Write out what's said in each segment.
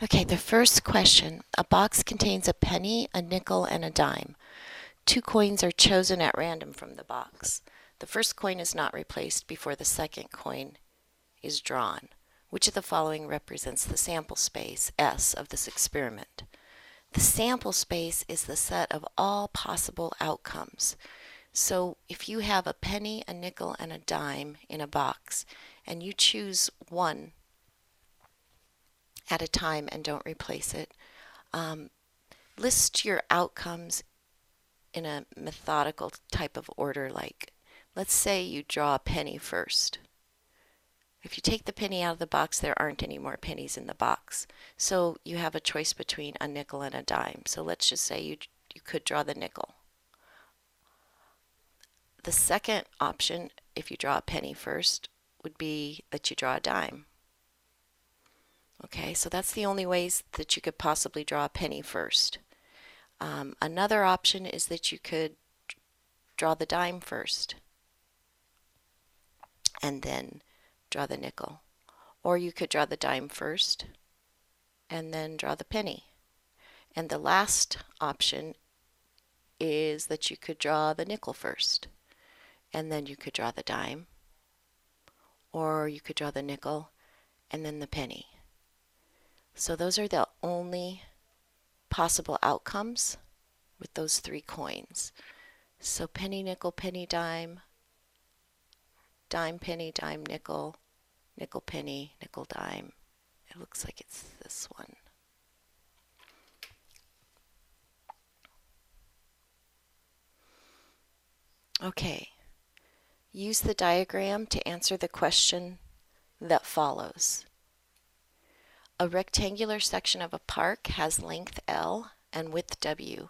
Okay, the first question. A box contains a penny, a nickel, and a dime. Two coins are chosen at random from the box. The first coin is not replaced before the second coin is drawn. Which of the following represents the sample space, S, of this experiment? The sample space is the set of all possible outcomes. So if you have a penny, a nickel, and a dime in a box, and you choose one at a time and don't replace it, list your outcomes in a methodical type of order. Like, let's say you draw a penny first. If you take the penny out of the box, there aren't any more pennies in the box. So you have a choice between a nickel and a dime. So let's just say you could draw the nickel. The second option, if you draw a penny first, would be that you draw a dime. Okay, so that's the only ways that you could possibly draw a penny first. Another option is that you could draw the dime first and then draw the nickel. Or you could draw the dime first and then draw the penny. And the last option is that you could draw the nickel first and then you could draw the dime. Or you could draw the nickel and then the penny. So those are the only possible outcomes with those three coins. So penny, nickel, penny, dime, dime, penny, dime, nickel, nickel, penny, nickel, dime. It looks like it's this one. Okay, use the diagram to answer the question that follows. A rectangular section of a park has length L and width W.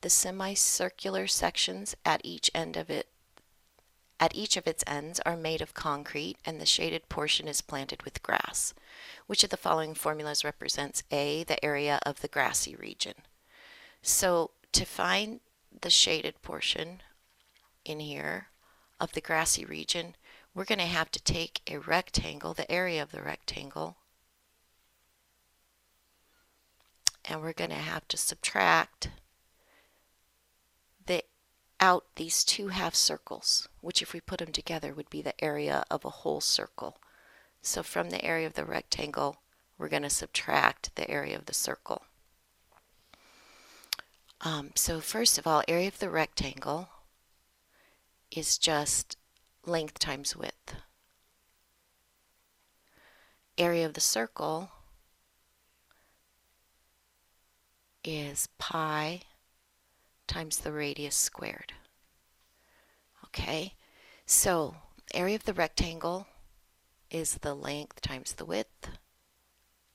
The semicircular sections at each of its ends are made of concrete, and the shaded portion is planted with grass. Which of the following formulas represents A, the area of the grassy region? So to find the shaded portion in here of the grassy region, we're going to have to take a rectangle, the area of the rectangle, and we're going to have to subtract out these two half circles, which if we put them together would be the area of a whole circle. So from the area of the rectangle, we're going to subtract the area of the circle. So first of all, area of the rectangle is just length times width. Area of the circle is pi times the radius squared. Okay, so area of the rectangle is the length times the width,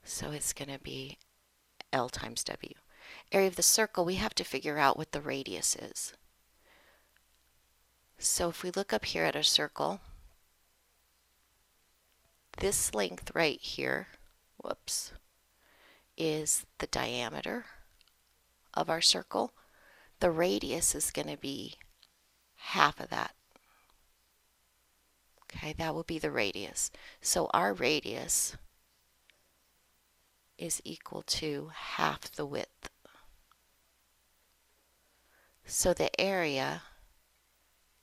so it's going to be L times W. Area of the circle, we have to figure out what the radius is. So if we look up here at a circle, this length right here, is the diameter of our circle. The radius is going to be half of that. Okay, that will be the radius. So our radius is equal to half the width. So the area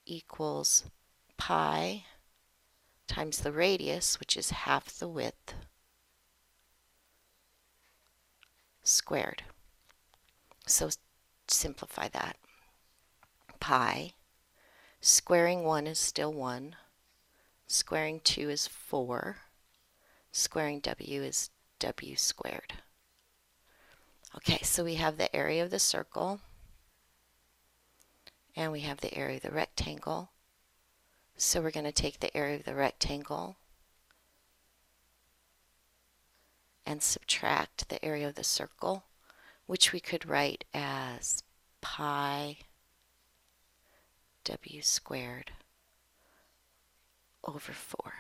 equals pi times the radius, which is half the width, squared. So simplify that. Pi, squaring 1 is still 1, squaring 2 is 4, squaring W is W squared. Okay, so we have the area of the circle, and we have the area of the rectangle. So we're going to take the area of the rectangle and subtract the area of the circle, which we could write as pi W squared over 4.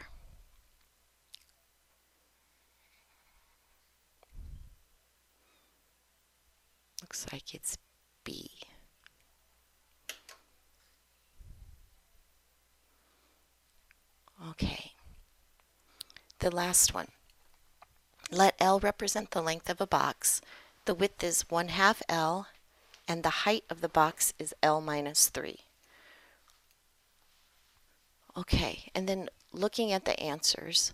Looks like it's B. Okay, the last one. Let L represent the length of a box. The width is 1/2 L, and the height of the box is L minus 3. Okay, and then looking at the answers,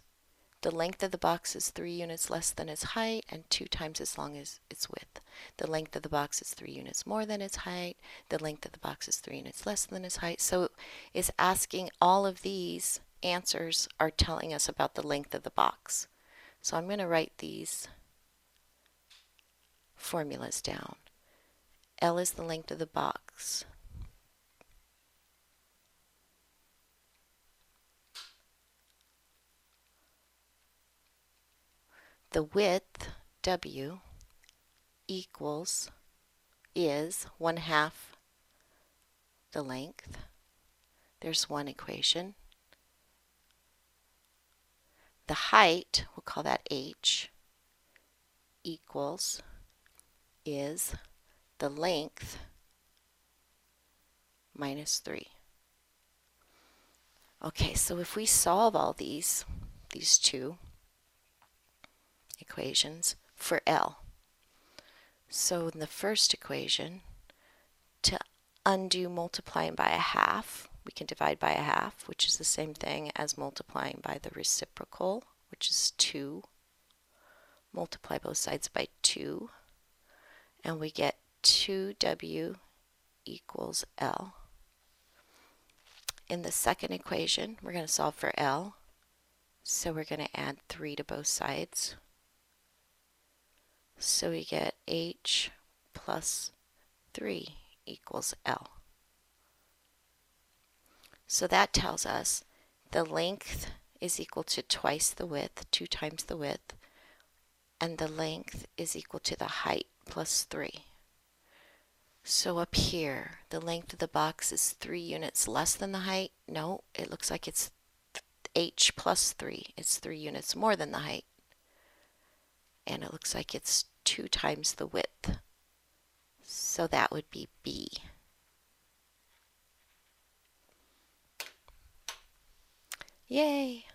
the length of the box is 3 units less than its height and 2 times as long as its width. The length of the box is 3 units more than its height. The length of the box is 3 units less than its height. So it's asking, all of these answers are telling us about the length of the box. So I'm going to write these formulas down. L is the length of the box. The width, W, is 1/2 the length. There's one equation. The height, we'll call that H, is the length minus 3. Okay, so if we solve all these two equations for L. So in the first equation, to undo multiplying by 1/2, we can divide by 1/2, which is the same thing as multiplying by the reciprocal, which is 2. Multiply both sides by 2, and we get 2W equals L. In the second equation, we're going to solve for L, so we're going to add 3 to both sides. So we get H plus 3 equals L. So that tells us the length is equal to twice the width, 2 times the width, and the length is equal to the height plus 3. So up here, the length of the box is 3 units less than the height. No, it looks like it's H plus 3. It's 3 units more than the height. And it looks like it's 2 times the width. So that would be B. Yay!